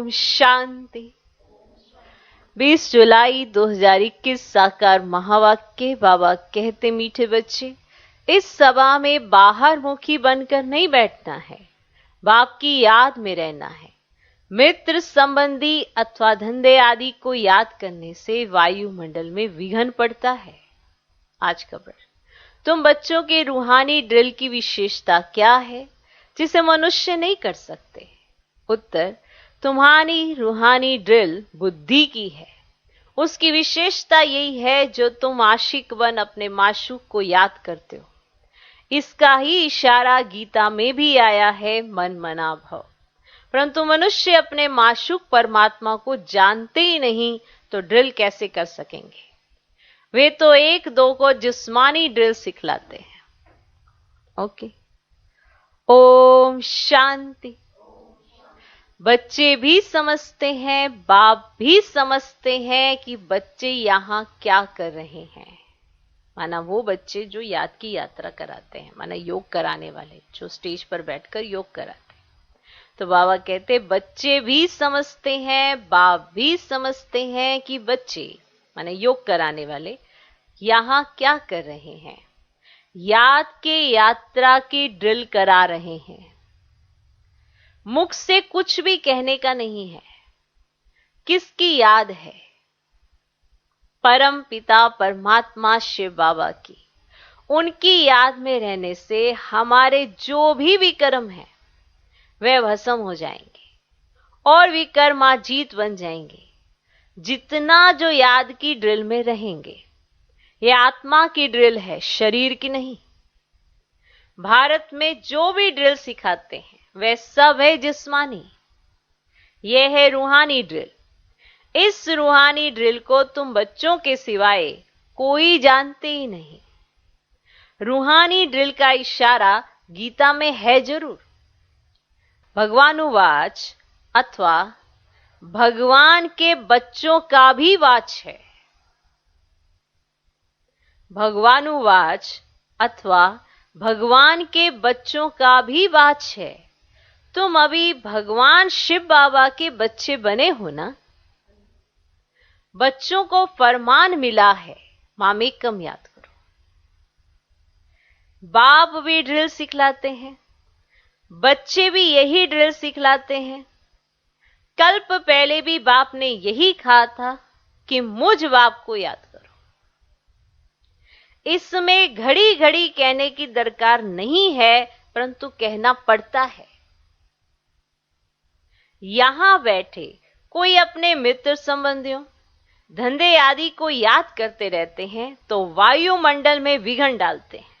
ओम शांति। 20 जुलाई 2021 साकार महावाक्य। बाबा कहते, मीठे बच्चे, इस सभा में बाहर मुखी बनकर नहीं बैठना है, बाप की याद में रहना है। मित्र संबंधी अथवा धंधे आदि को याद करने से वायुमंडल में विघन पड़ता है। आज खबर, तुम बच्चों के रूहानी ड्रिल की विशेषता क्या है जिसे मनुष्य नहीं कर सकते? उत्तर, तुम्हारी रूहानी ड्रिल बुद्धि की है। उसकी विशेषता यही है जो तुम आशिक बन अपने माशूक को याद करते हो। इसका ही इशारा गीता में भी आया है, मन मना भव। परंतु मनुष्य अपने माशूक परमात्मा को जानते ही नहीं, तो ड्रिल कैसे कर सकेंगे? वे तो एक दो को जिस्मानी ड्रिल सिखलाते हैं। ओके, ओम शांति। बच्चे भी समझते हैं, बाप भी समझते हैं कि बच्चे यहाँ क्या कर रहे हैं। माना वो बच्चे जो याद की यात्रा कराते हैं, माना योग कराने वाले जो स्टेज पर बैठकर योग कराते हैं। तो बाबा कहते, बच्चे भी समझते हैं, बाप भी समझते हैं कि बच्चे माने योग कराने वाले यहाँ क्या कर रहे हैं। याद के यात्रा की ड्रिल करा रहे हैं। मुख से कुछ भी कहने का नहीं है। किसकी याद है? परम पिता परमात्मा शिव बाबा की। उनकी याद में रहने से हमारे जो भी विकर्म हैं वे भस्म हो जाएंगे और विकर्माजीत बन जाएंगे। जितना जो याद की ड्रिल में रहेंगे, ये आत्मा की ड्रिल है, शरीर की नहीं। भारत में जो भी ड्रिल सिखाते हैं वे सब है जिस्मानी। यह है रूहानी ड्रिल। इस रूहानी ड्रिल को तुम बच्चों के सिवाय कोई जानते ही नहीं। रूहानी ड्रिल का इशारा गीता में है जरूर। भगवानुवाच अथवा भगवान के बच्चों का भी वाच है। भगवानुवाच अथवा भगवान के बच्चों का भी वाच है। तुम अभी भगवान शिव बाबा के बच्चे बने हो ना। बच्चों को फरमान मिला है, मामेकम याद करो। बाप भी ड्रिल सिखलाते हैं, बच्चे भी यही ड्रिल सिखलाते हैं। कल्प पहले भी बाप ने यही कहा था कि मुझ बाप को याद करो। इसमें घड़ी घड़ी कहने की दरकार नहीं है, परंतु कहना पड़ता है। यहां बैठे कोई अपने मित्र संबंधियों, धंधे आदि को याद करते रहते हैं तो वायुमंडल में विघन डालते हैं।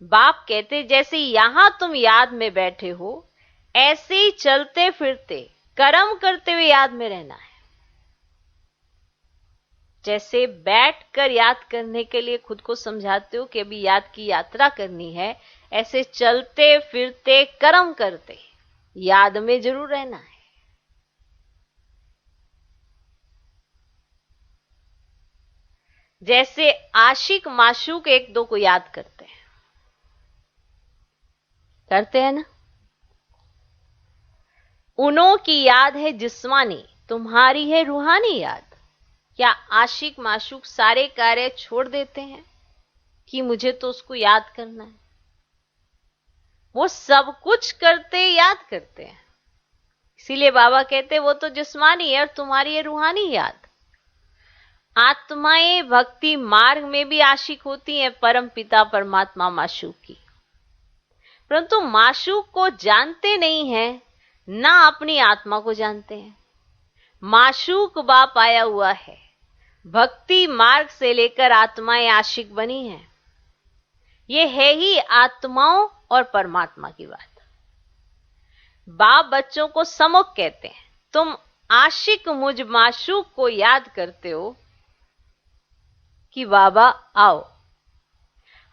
बाप कहते, जैसे यहां तुम याद में बैठे हो, ऐसे ही चलते फिरते कर्म करते हुए याद में रहना है। जैसे बैठकर याद करने के लिए खुद को समझाते हो कि अभी याद की यात्रा करनी है, ऐसे चलते फिरते कर्म करते याद में जरूर रहना है। जैसे आशिक माशूक एक दो को याद करते हैं ना। उन्हों की याद है जिस्मानी, तुम्हारी है रूहानी याद। क्या आशिक माशूक सारे कार्य छोड़ देते हैं कि मुझे तो उसको याद करना है? वो सब कुछ करते याद करते हैं। इसीलिए बाबा कहते वो तो जिस्मानी है और तुम्हारी है रूहानी याद। आत्माएं भक्ति मार्ग में भी आशिक होती हैं परम पिता परमात्मा माशूक की, परंतु माशूक को जानते नहीं हैं, ना अपनी आत्मा को जानते हैं। माशूक बाप आया हुआ है, भक्ति मार्ग से लेकर आत्माएं आशिक बनी हैं। ये है ही आत्माओं और परमात्मा की बात। बाप बच्चों को सम्मुख कहते हैं, तुम आशिक मुझ माशूक को याद करते हो कि बाबा आओ,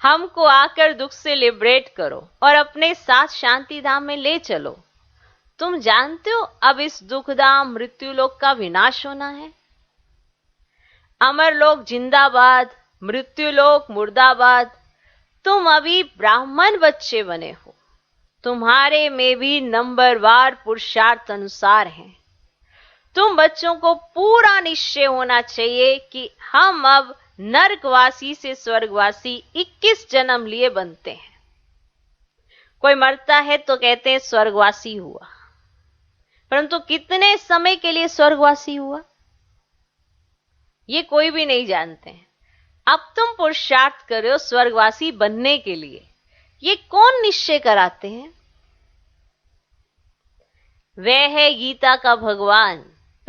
हमको आकर दुख से लिबरेट करो और अपने साथ शांति धाम में ले चलो। तुम जानते हो अब इस दुखधाम मृत्यु लोक का विनाश होना है। अमर लोक जिंदाबाद, मृत्यु लोक मुर्दाबाद। तुम अभी ब्राह्मण बच्चे बने हो, तुम्हारे में भी नंबरवार पुरुषार्थ अनुसार हैं। तुम बच्चों को पूरा निश्चय होना चाहिए कि हम अब नरकवासी से स्वर्गवासी 21 जन्म लिए बनते हैं। कोई मरता है तो कहते हैं स्वर्गवासी हुआ, परंतु कितने समय के लिए स्वर्गवासी हुआ ये कोई भी नहीं जानते हैं। अब तुम पुरुषार्थ कर रहे हो स्वर्गवासी बनने के लिए, ये कौन निश्चय कराते हैं? वह है गीता का भगवान,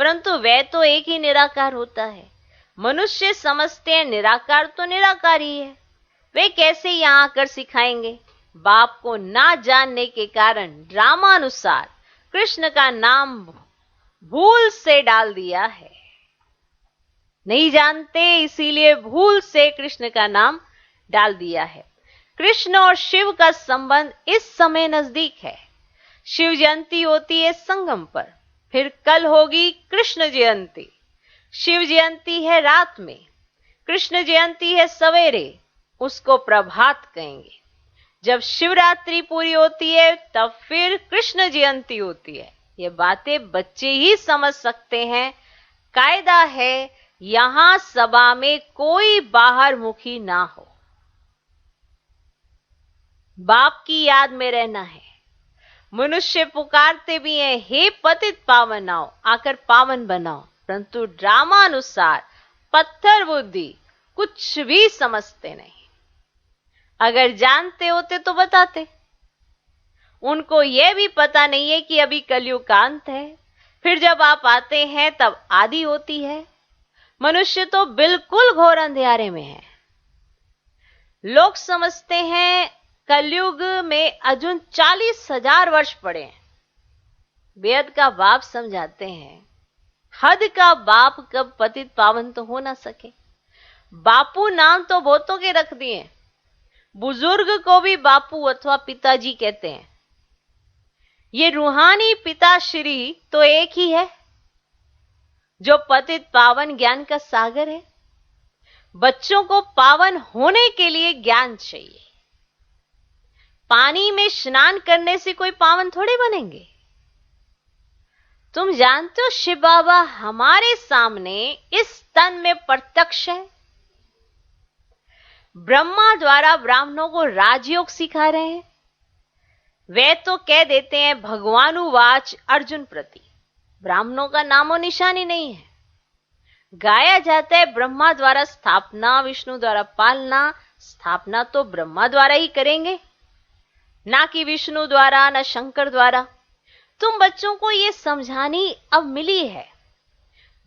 परंतु वह तो एक ही निराकार होता है। मनुष्य समझते हैं निराकार तो निराकार ही है, वे कैसे यहां आकर सिखाएंगे? बाप को ना जानने के कारण ड्रामानुसार कृष्ण का नाम भूल से डाल दिया है। नहीं जानते इसीलिए भूल से कृष्ण का नाम डाल दिया है। कृष्ण और शिव का संबंध इस समय नजदीक है। शिव जयंती होती है संगम पर, फिर कल होगी कृष्ण जयंती। शिव जयंती है रात में, कृष्ण जयंती है सवेरे, उसको प्रभात कहेंगे। जब शिवरात्रि पूरी होती है तब फिर कृष्ण जयंती होती है। ये बातें बच्चे ही समझ सकते हैं। कायदा है यहां सभा में कोई बाहर मुखी ना हो। बाप की याद में रहना है। मनुष्य पुकारते भी हैं, हे पतित पावन आओ, आकर पावन बनाओ, परंतु ड्रामानुसार पत्थर बुद्धि कुछ भी समझते नहीं। अगर जानते होते तो बताते। उनको यह भी पता नहीं है कि अभी कलयुग का अंत है, फिर जब आप आते हैं तब आदि होती है। मनुष्य तो बिल्कुल घोर अंधेरे में है। लोग समझते हैं कलयुग में अर्जुन 40,000 वर्ष पड़े हैं। वेद का बाप समझाते हैं हद का बाप कब पतित पावन तो हो ना सके। बापू नाम तो बहुतों के रख दिए, बुजुर्ग को भी बापू अथवा पिताजी कहते हैं। ये रूहानी पिताश्री तो एक ही है जो पतित पावन ज्ञान का सागर है। बच्चों को पावन होने के लिए ज्ञान चाहिए। पानी में स्नान करने से कोई पावन थोड़े बनेंगे। तुम जानते हो शिव बाबा हमारे सामने इस तन में प्रत्यक्ष है। ब्रह्मा द्वारा ब्राह्मणों को राजयोग सिखा रहे हैं। वे तो कह देते हैं भगवानुवाच अर्जुन प्रति, ब्राह्मणों का नामो निशानी नहीं है। गाया जाता है ब्रह्मा द्वारा स्थापना, विष्णु द्वारा पालना। स्थापना तो ब्रह्मा द्वारा ही करेंगे, ना कि विष्णु द्वारा, ना शंकर द्वारा। तुम बच्चों को यह समझानी अब मिली है।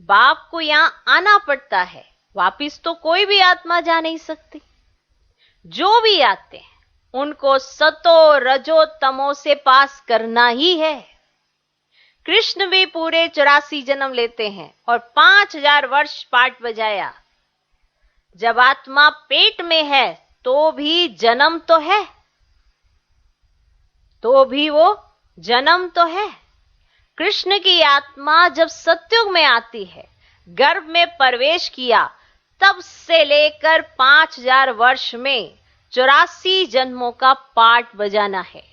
बाप को यहां आना पड़ता है, वापिस तो कोई भी आत्मा जा नहीं सकती। जो भी आते हैं उनको सतो रजो तमो से पास करना ही है। कृष्ण भी पूरे 84 जन्म लेते हैं और 5000 वर्ष पाठ बजाया। जब आत्मा पेट में है तो भी जन्म तो है, तो भी वो जन्म तो है। कृष्ण की आत्मा जब सतयुग में आती है, गर्भ में प्रवेश किया, तब से लेकर 5000 वर्ष में 84 जन्मों का पाठ बजाना है।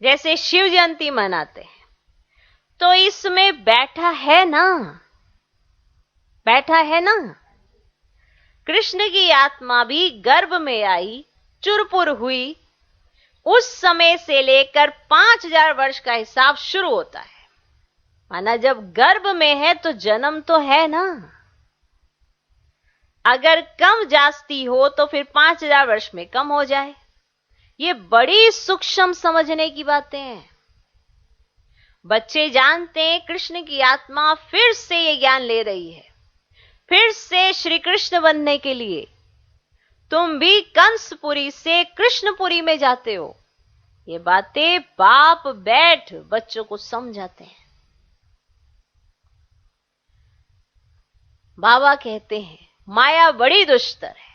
जैसे शिव जयंती मनाते हैं तो इसमें बैठा है ना, बैठा है ना। कृष्ण की आत्मा भी गर्भ में आई, चुरपुर हुई, उस समय से लेकर 5000 वर्ष का हिसाब शुरू होता है। माना जब गर्भ में है तो जन्म तो है ना। अगर कम जास्ती हो तो फिर 5000 वर्ष में कम हो जाए। ये बड़ी सूक्ष्म समझने की बातें हैं। बच्चे जानते हैं कृष्ण की आत्मा फिर से ये ज्ञान ले रही है, फिर से श्री कृष्ण बनने के लिए। तुम भी कंसपुरी से कृष्णपुरी में जाते हो। ये बातें बाप बैठ बच्चों को समझाते हैं। बाबा कहते हैं माया बड़ी दुष्टर है,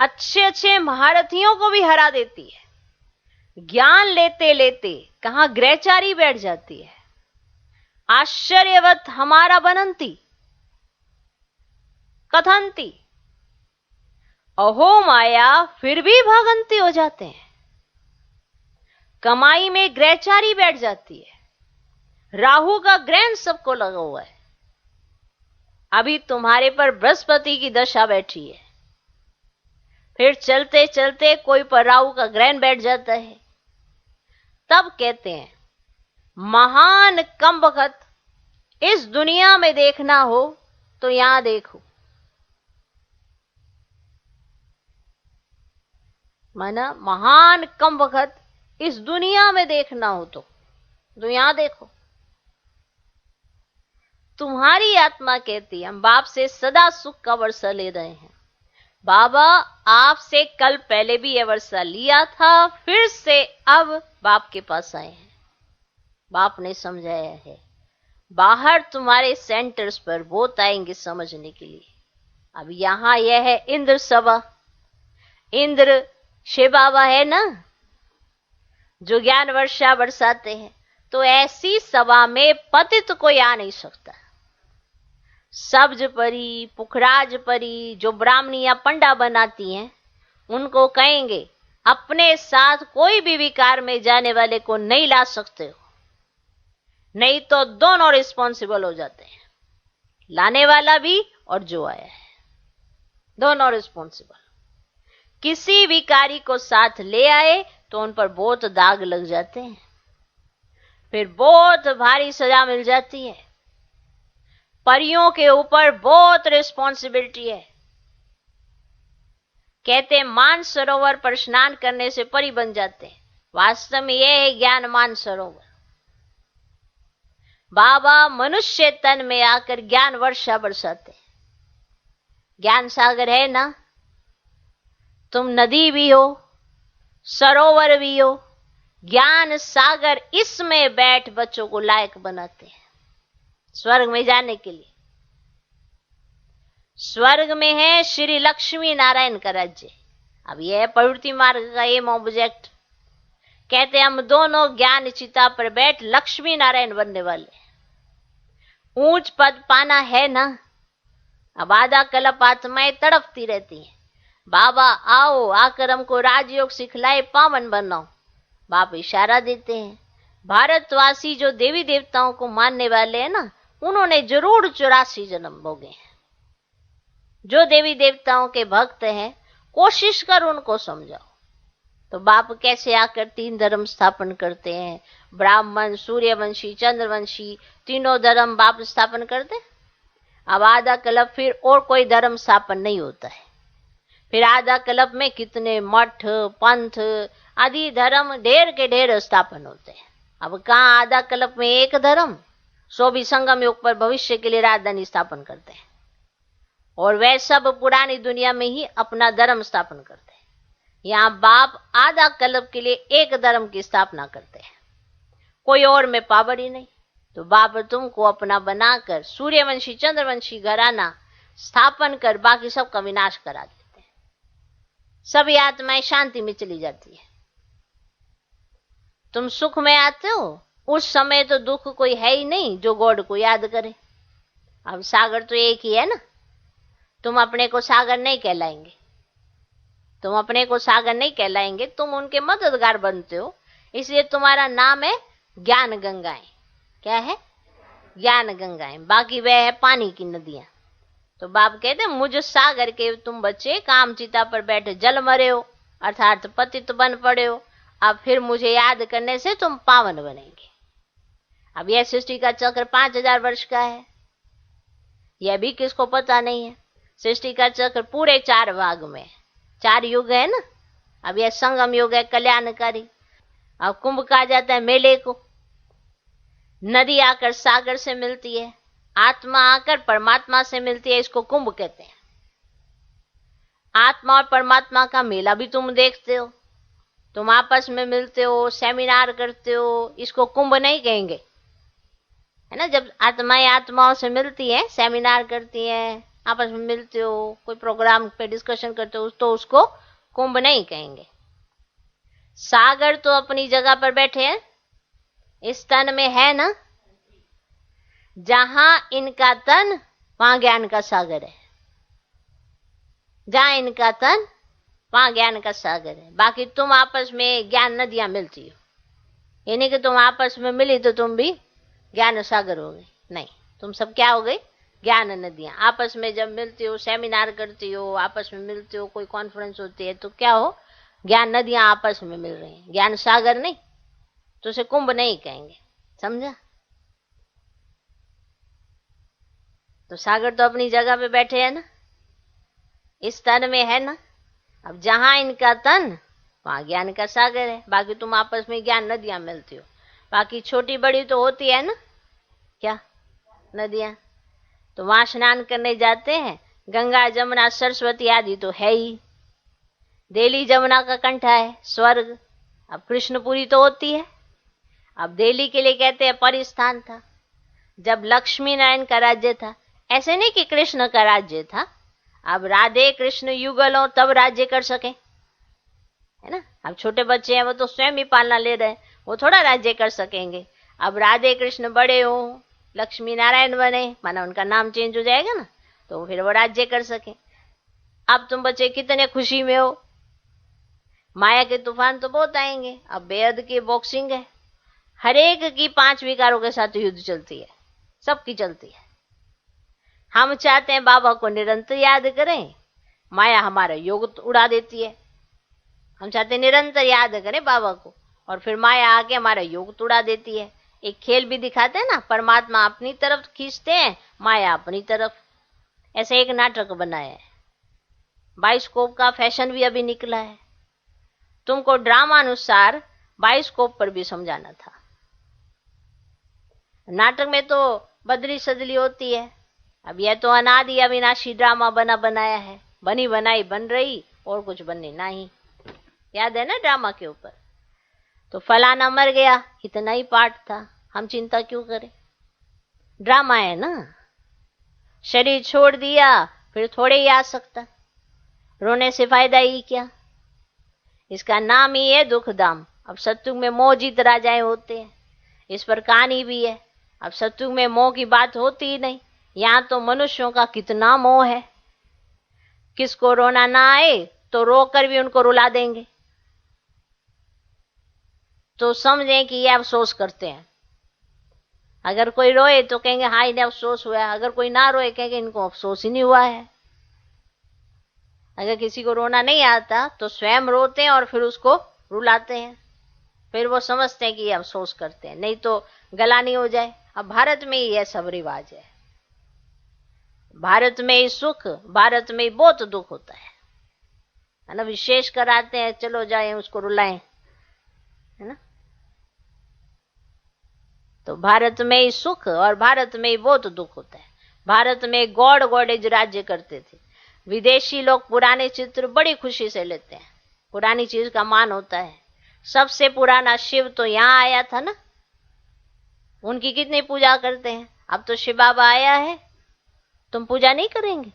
अच्छे अच्छे महारथियों को भी हरा देती है। ज्ञान लेते लेते कहां ग्रहचारी बैठ जाती है। आश्चर्यवत हमारा बनंती कथंती, अहो माया, फिर भी भागंती हो जाते हैं। कमाई में ग्रहचारी बैठ जाती है। राहु का ग्रहण सबको लगा हुआ है। अभी तुम्हारे पर बृहस्पति की दशा बैठी है, फिर चलते चलते कोई पर राहु का ग्रहण बैठ जाता है। तब कहते हैं महान कमबख्त इस दुनिया में देखना हो तो यहां देखो। माना महान कमबख्त इस दुनिया में देखना हो तो यहां देखो। तुम्हारी आत्मा कहती है हम बाप से सदा सुख का वर्षा ले रहे हैं। बाबा आपसे कल पहले भी यह वर्षा लिया था, फिर से अब बाप के पास आए हैं। बाप ने समझाया है बाहर तुम्हारे सेंटर्स पर बहुत आएंगे समझने के लिए। अब यहां यह है इंद्र सभा, इंद्र शिव बाबा है ना जो ज्ञान वर्षा बरसाते हैं। तो ऐसी सभा में पतित कोई आ नहीं सकता। सब्ज परी, पुखराज परी जो ब्राह्मणियां पंडा बनाती हैं उनको कहेंगे अपने साथ कोई भी विकार में जाने वाले को नहीं ला सकते हो, नहीं तो दोनों रिस्पॉन्सिबल हो जाते हैं, लाने वाला भी और जो आया है, दोनों रिस्पॉन्सिबल। किसी विकारी को साथ ले आए तो उन पर बहुत दाग लग जाते हैं, फिर बहुत भारी सजा मिल जाती है। परियों के ऊपर बहुत रिस्पॉन्सिबिलिटी है। कहते मान सरोवर पर स्नान करने से परी बन जाते हैं, वास्तव में यह है ज्ञान मान सरोवर। बाबा मनुष्य तन में आकर ज्ञान वर्षा बरसाते। ज्ञान सागर है ना, तुम नदी भी हो, सरोवर भी हो, ज्ञान सागर इसमें बैठ बच्चों को लायक बनाते हैं स्वर्ग में जाने के लिए। स्वर्ग में है श्री लक्ष्मी नारायण का राज्य। अब यह है प्रवृत्ति मार्ग का एम ऑब्जेक्ट। कहते हम दोनों ज्ञान चिता पर बैठ लक्ष्मी नारायण बनने वाले। ऊंच पद पाना है ना। अब आधा कल्प आत्माएं तड़पती रहती हैं, बाबा आओ आकर हमको राजयोग सिखलाए, पावन बनाओ। बाप इशारा देते हैं भारतवासी जो देवी देवताओं को मानने वाले हैं ना, उन्होंने जरूर 84 जन्म भोगे हैं। जो देवी देवताओं के भक्त हैं कोशिश कर उनको समझाओ। तो बाप कैसे आकर 3 धर्म स्थापन करते हैं, ब्राह्मण, सूर्यवंशी, चंद्रवंशी, तीनों धर्म बाप स्थापन करते। अब आधा कल्प फिर और कोई धर्म स्थापन नहीं होता है। फिर आधा कल्प में कितने मठ, पंथ आदि धर्म ढेर के ढेर स्थापन होते हैं। अब कहाँ आधा कल्प में एक धर्म, सो भी संगम युग पर भविष्य के लिए राजधानी स्थापन करते हैं, और वह सब पुरानी दुनिया में ही अपना धर्म स्थापन करते हैं। यहाँ बाप आधा कल्प के लिए एक धर्म की स्थापना करते हैं, कोई और में पावर ही नहीं। तो बाप तुमको अपना बनाकर सूर्यवंशी चंद्रवंशी घराना स्थापन कर बाकी सबका विनाश करा देते हैं। सभी आत्माएं शांति में चली जाती है। तुम सुख में आते हो, उस समय तो दुख कोई है ही नहीं जो गॉड को याद करे। अब सागर तो एक ही है ना। तुम अपने को सागर नहीं कहलाएंगे, तुम अपने को सागर नहीं कहलाएंगे, तुम उनके मददगार बनते हो, इसलिए तुम्हारा नाम है ज्ञान गंगाएं। क्या है? ज्ञान गंगाएं। बाकी वह है पानी की नदियां। तो बाप कहते मुझ सागर के तुम बच्चे काम चिता पर बैठे जल मरे हो, अर्थात पतित बन पड़े हो। अब फिर मुझे याद करने से तुम पावन बनेंगे। अब यह सृष्टि का चक्र 5000 वर्ष का है, यह भी किसको पता नहीं है। सृष्टि का चक्र पूरे 4 भाग में, 4 युग है ना। अब यह संगम युग है कल्याणकारी। अब कुंभ कहा जाता है मेले को। नदी आकर सागर से मिलती है, आत्मा आकर परमात्मा से मिलती है, इसको कुंभ कहते हैं। आत्मा और परमात्मा का मेला भी तुम देखते हो, तुम आपस में मिलते हो, सेमिनार करते हो, इसको कुंभ नहीं कहेंगे, है ना। जब आत्माएं आत्माओं से मिलती है, सेमिनार करती हैं, आपस में मिलते हो, कोई प्रोग्राम पे डिस्कशन करते हो, तो उसको कुंभ नहीं कहेंगे। सागर तो अपनी जगह पर बैठे हैं, इस तन में है ना। जहां इनका तन वहां ज्ञान का सागर है, जहां इनका तन वहां ज्ञान का सागर है। बाकी तुम आपस में ज्ञान नदियां मिलती हो, ये नहीं कि तुम आपस में मिली तो तुम भी ज्ञान सागर हो गए, नहीं, तुम सब क्या हो गई, ज्ञान नदियां। आपस में जब मिलती हो, सेमिनार करती हो, आपस में मिलती हो, कोई कॉन्फ्रेंस होती है, तो क्या हो, ज्ञान नदियां आपस में मिल रही हैं, ज्ञान सागर नहीं, तो उसे कुंभ नहीं कहेंगे, समझा। तो सागर तो अपनी जगह पे बैठे हैं ना, इस तन में है ना। अब जहां इनका तन वहां ज्ञान का सागर है, बाकी तुम आपस में ज्ञान नदियां मिलती हो, बाकी छोटी बड़ी तो होती है ना, क्या, नदियां। तो वहां स्नान करने जाते हैं, गंगा जमुना सरस्वती आदि तो है ही, देली जमुना का कंठा है स्वर्ग। अब कृष्णपुरी तो होती है। अब दिल्ली के लिए कहते हैं परिस्थान था, जब लक्ष्मी नारायण का राज्य था। ऐसे नहीं कि कृष्ण का राज्य था, अब राधे कृष्ण युगल हो तब राज्य कर सके, है ना। अब छोटे बच्चे हैं वो तो स्वयं ही पालना ले रहे हैं, वो थोड़ा राज्य कर सकेंगे। अब राधे कृष्ण बड़े हो, लक्ष्मी नारायण बने, माना उनका नाम चेंज हो जाएगा ना, तो फिर वो राज्य कर सके। अब तुम बच्चे कितने खुशी में हो, माया के तूफान तो बहुत आएंगे। अब बेहद की बॉक्सिंग है, हर एक की 5 विकारों के साथ युद्ध चलती है, सबकी चलती है। हम चाहते हैं बाबा को निरंतर याद करें, माया हमारा योग उड़ा देती है। हम चाहते हैं निरंतर याद करें बाबा को, और फिर माया आके हमारा योग उड़ा देती है। एक खेल भी दिखाते हैं ना, परमात्मा अपनी तरफ खींचते हैं, माया अपनी तरफ। ऐसे एक नाटक बनाया है, बाइस्कोप का फैशन भी अभी निकला है, तुमको ड्रामा अनुसार बाइस्कोप पर भी समझाना था। नाटक में तो बदली सदली होती है। अब यह तो अनादि अविनाशी ड्रामा बना बनाया है, बनी बनाई बन रही और कुछ बनने नहीं। याद है ना ड्रामा के ऊपर, तो फलाना मर गया, इतना ही पार्ट था, हम चिंता क्यों करें, ड्रामा है ना। शरीर छोड़ दिया फिर थोड़े ही आ सकता, रोने से फायदा ही क्या, इसका नाम ही है दुख धाम। अब सत्युग में मोह जीत राजाएं होते हैं, इस पर कहानी भी है। अब सत्युग में मोह की बात होती ही नहीं, यहां तो मनुष्यों का कितना मोह है। किसको रोना ना आए तो रो कर भी उनको रुला देंगे, तो समझें कि ये अफसोस करते हैं। अगर कोई रोए तो कहेंगे हाँ इन्हें अफसोस हुआ है, अगर कोई ना रोए कहेंगे इनको अफसोस ही नहीं हुआ है। अगर किसी को रोना नहीं आता तो स्वयं रोते हैं और फिर उसको रुलाते हैं, फिर वो समझते हैं कि ये अफसोस करते हैं, नहीं तो गला नहीं हो जाए। अब भारत में यह सब रिवाज है, भारत में ही सुख, भारत में ही बहुत दुख होता है ना। विशेष कर आते हैं, चलो जाए उसको रुलाएं, है ना। तो भारत में ही सुख और भारत में ही बहुत दुख होता है। भारत में गॉड गॉडेज राज्य करते थे, विदेशी लोग पुराने चित्र बड़ी खुशी से लेते हैं, पुरानी चीज का मान होता है। सबसे पुराना शिव तो यहाँ आया था ना, उनकी कितनी पूजा करते हैं। अब तो शिव बाबा आया है, तुम पूजा नहीं करेंगे,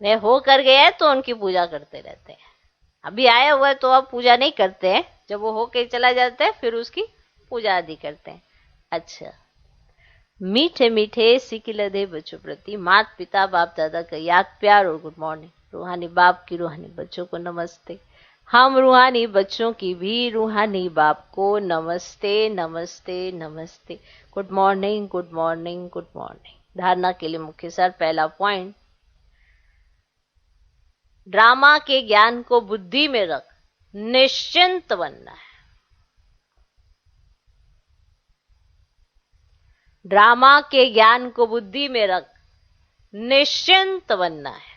वे हो कर गए तो उनकी पूजा करते रहते हैं। अभी आया हुआ है तो अब पूजा नहीं करते हैं, जब वो होके चला जाता है फिर उसकी पूजा आदि करते हैं। अच्छा, मीठे मीठे सिकिलधे बच्चों प्रति माता पिता बाप दादा का याद प्यार और गुड मॉर्निंग। रूहानी बाप की रूहानी बच्चों को नमस्ते। हम रूहानी बच्चों की भी रूहानी बाप को नमस्ते नमस्ते नमस्ते। Good morning good morning good morning. धारणा के लिए मुख्य सार, पहला पॉइंट, ड्रामा के ज्ञान को बुद्धि में रख निश्चिंत बनना है। ड्रामा के ज्ञान को बुद्धि में रख निश्चिंत बनना है।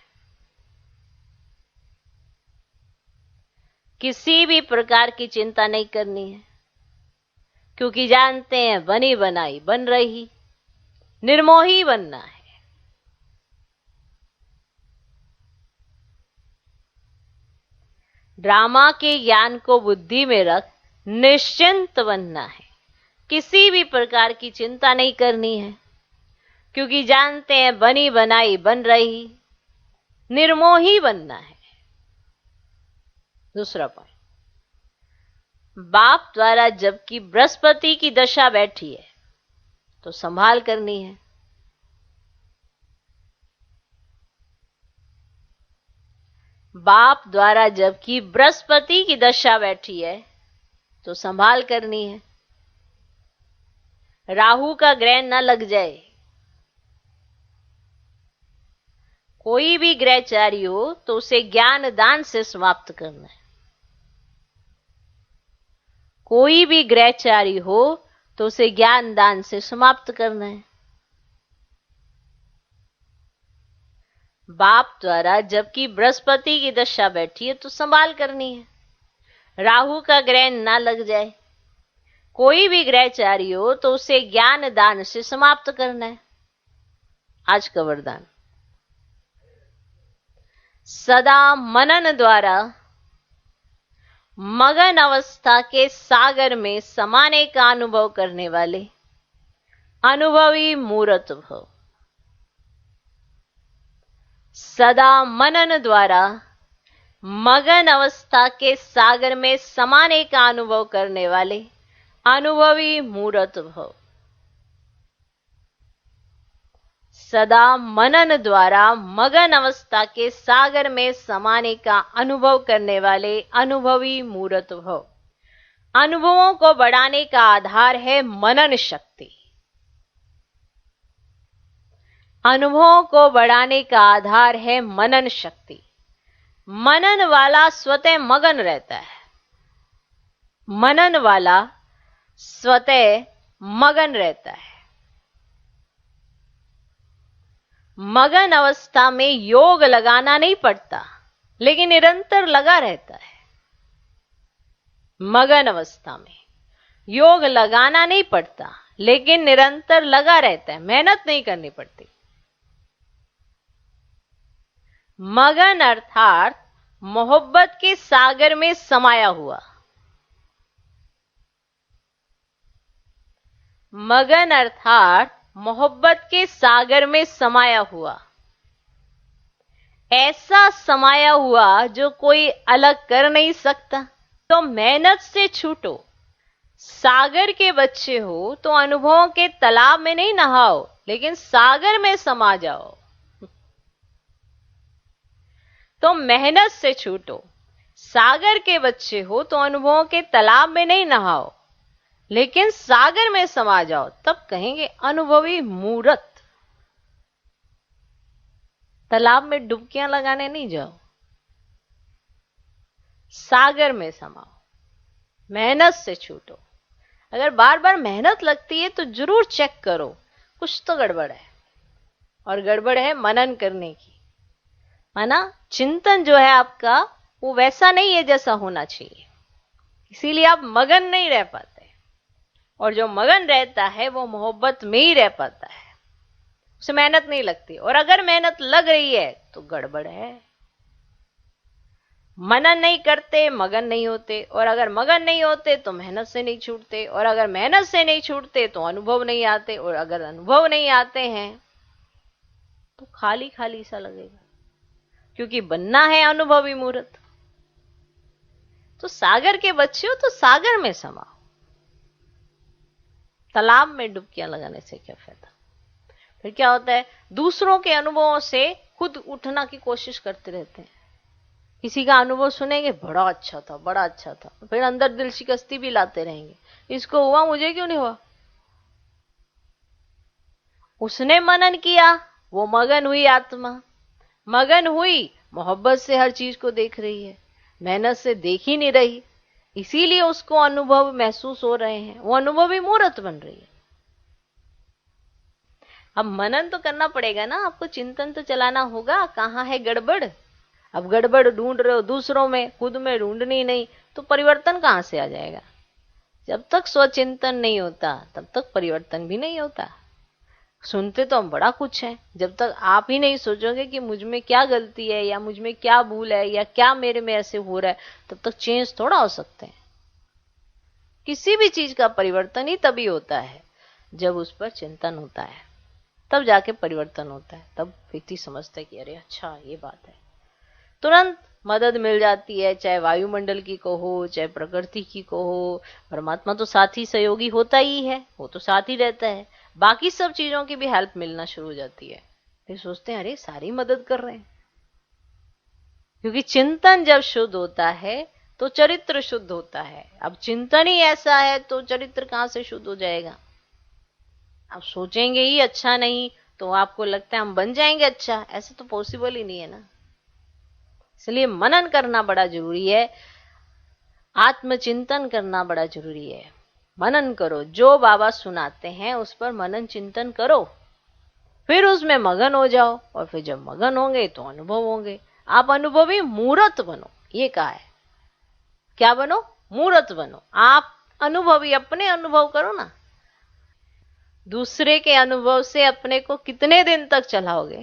किसी भी प्रकार की चिंता नहीं करनी है, क्योंकि जानते हैं बनी बनाई बन रही, निर्मोही बनना है। ड्रामा के ज्ञान को बुद्धि में रख निश्चिंत बनना है, किसी भी प्रकार की चिंता नहीं करनी है, क्योंकि जानते हैं बनी बनाई बन रही, निर्मोही बनना है। दूसरा पॉइंट, बाप द्वारा जबकि बृहस्पति की दशा बैठी है तो संभाल करनी है। बाप द्वारा जबकि बृहस्पति की दशा बैठी है तो संभाल करनी है, राहु का ग्रह न लग जाए। कोई भी ग्रहचारी हो तो उसे ज्ञान दान से समाप्त करना है। कोई भी ग्रहचारी हो तो उसे ज्ञान दान से समाप्त करना है। बाप द्वारा जबकि बृहस्पति की दशा बैठी है तो संभाल करनी है, राहु का ग्रह ना लग जाए। कोई भी ग्रहचारी हो तो उसे ज्ञान दान से समाप्त करना है। आज का वरदान, सदा मनन द्वारा मगन अवस्था के सागर में समाने का अनुभव करने वाले अनुभवी मूर्त भव। सदा मनन द्वारा मगन अवस्था के सागर में समाने का अनुभव करने वाले अनुभवी मूर्त भव। सदा मनन द्वारा मगन अवस्था के सागर में समाने का अनुभव करने वाले अनुभवी मूर्त भव। अनुभवों को बढ़ाने का आधार है मनन शक्ति। अनुभवों को बढ़ाने का आधार है मनन शक्ति। मनन वाला स्वतः मगन रहता है। मनन वाला स्वतः मगन रहता है। मगन अवस्था में योग लगाना नहीं पड़ता, लेकिन निरंतर लगा रहता है। मगन अवस्था में योग लगाना नहीं पड़ता, लेकिन निरंतर लगा रहता है, मेहनत नहीं करनी पड़ती। मगन अर्थात मोहब्बत के सागर में समाया हुआ। मगन अर्थात मोहब्बत के सागर में समाया हुआ। ऐसा समाया हुआ जो कोई अलग कर नहीं सकता। तो मेहनत से छूटो। सागर के बच्चे हो तो अनुभवों के तालाब में नहीं नहाओ, लेकिन सागर में समा जाओ। तो मेहनत से छूटो। सागर के बच्चे हो तो अनुभवों के तालाब में नहीं नहाओ, लेकिन सागर में समा जाओ, तब कहेंगे अनुभवी मूर्त। तालाब में डुबकियां लगाने नहीं जाओ, सागर में समाओ। मेहनत से छूटो। अगर बार बार मेहनत लगती है तो जरूर चेक करो, कुछ तो गड़बड़ है। और गड़बड़ है मनन करने की, है ना। चिंतन जो है आपका वो वैसा नहीं है जैसा होना चाहिए, इसीलिए आप मगन नहीं रह पाते। और जो मगन रहता है वो मोहब्बत में ही रह पाता है, उसे मेहनत नहीं लगती। और अगर मेहनत लग रही है तो गड़बड़ है। मनन नहीं करते, मगन नहीं होते। और अगर मगन नहीं होते तो मेहनत से नहीं छूटते। और अगर मेहनत से नहीं छूटते तो अनुभव नहीं आते। और अगर अनुभव नहीं आते हैं तो खाली खाली सा लगेगा, क्योंकि बनना है अनुभवी मूर्त। तो सागर के बच्चे हो तो सागर में समाओ। तालाब में डुबकियां लगाने से क्या फायदा। फिर क्या होता है, दूसरों के अनुभवों से खुद उठना की कोशिश करते रहते हैं। किसी का अनुभव सुनेंगे, बड़ा अच्छा था, बड़ा अच्छा था, फिर अंदर दिल शिकस्ती भी लाते रहेंगे, इसको हुआ मुझे क्यों नहीं हुआ। उसने मनन किया, वो मगन हुई आत्मा, मगन हुई, मोहब्बत से हर चीज को देख रही है, मेहनत से देख ही नहीं रही, इसीलिए उसको अनुभव महसूस हो रहे हैं, वो अनुभवी मूर्त बन रही है। अब मनन तो करना पड़ेगा ना, आपको चिंतन तो चलाना होगा, कहाँ है गड़बड़। अब गड़बड़ ढूंढ रहे हो दूसरों में, खुद में ढूंढनी नहीं, तो परिवर्तन कहाँ से आ जाएगा। जब तक स्वचिंतन नहीं होता तब तक परिवर्तन भी नहीं होता। सुनते तो हम बड़ा कुछ है, जब तक आप ही नहीं सोचोगे कि मुझ में क्या गलती है, या मुझ में क्या भूल है, या क्या मेरे में ऐसे हो रहा है, तब तक चेंज थोड़ा हो सकते हैं। किसी भी चीज का परिवर्तन ही तभी होता है जब उस पर चिंतन होता है, तब जाके परिवर्तन होता है। तब व्यक्ति समझता है कि अरे अच्छा ये बात है, तुरंत मदद मिल जाती है। चाहे वायुमंडल की को हो, चाहे प्रकृति की को हो, परमात्मा तो साथी सहयोगी होता ही है, वो तो साथ ही रहता है। बाकी सब चीजों की भी हेल्प मिलना शुरू हो जाती है। फिर सोचते हैं अरे सारी मदद कर रहे हैं। क्योंकि चिंतन जब शुद्ध होता है तो चरित्र शुद्ध होता है। अब चिंतन ही ऐसा है तो चरित्र कहां से शुद्ध हो जाएगा? आप सोचेंगे ही अच्छा नहीं तो आपको लगता है हम बन जाएंगे अच्छा, ऐसे तो पॉसिबल ही नहीं है ना। इसलिए मनन करना बड़ा जरूरी है, आत्मचिंतन करना बड़ा जरूरी है। मनन करो, जो बाबा सुनाते हैं उस पर मनन चिंतन करो, फिर उसमें मगन हो जाओ, और फिर जब मगन होंगे तो अनुभव होंगे। आप अनुभवी मूर्त बनो, ये कहा है। क्या बनो? मूर्त बनो। आप अनुभवी, अपने अनुभव करो ना। दूसरे के अनुभव से अपने को कितने दिन तक चलाओगे?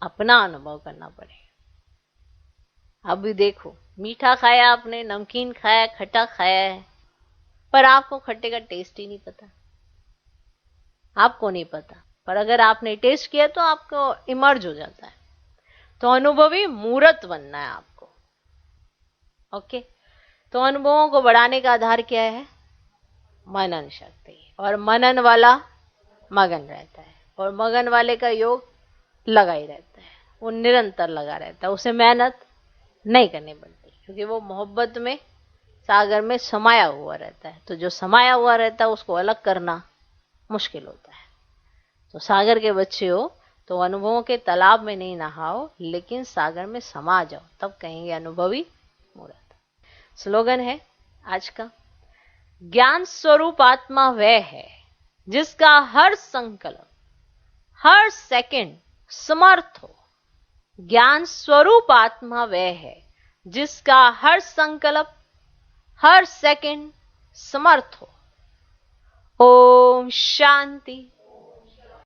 अपना अनुभव करना पड़ेगा। अभी देखो, मीठा खाया आपने, नमकीन खाया, खट्टा खाया है, पर आपको खट्टे का टेस्ट ही नहीं पता, आपको नहीं पता। पर अगर आपने टेस्ट किया तो आपको इमर्ज हो जाता है। तो अनुभवी मूर्त बनना है आपको। ओके, तो अनुभवों को बढ़ाने का आधार क्या है? मनन शक्ति। और मनन वाला मगन रहता है, और मगन वाले का योग लगा ही रहता है, वो निरंतर लगा रहता है, उसे मेहनत नहीं करनी पड़ती, क्योंकि वो मोहब्बत में, सागर में समाया हुआ रहता है। तो जो समाया हुआ रहता है उसको अलग करना मुश्किल होता है। तो सागर के बच्चे हो तो अनुभवों के तालाब में नहीं नहाओ, लेकिन सागर में समा जाओ, तब कहेंगे अनुभवी मूर्त। स्लोगन है आज का, ज्ञान स्वरूप आत्मा वह है जिसका हर संकल्प, हर सेकंड समर्थ हो। ज्ञान स्वरूप आत्मा वह है जिसका हर संकल्प, हर सेकंड समर्थ हो। ओम शांति।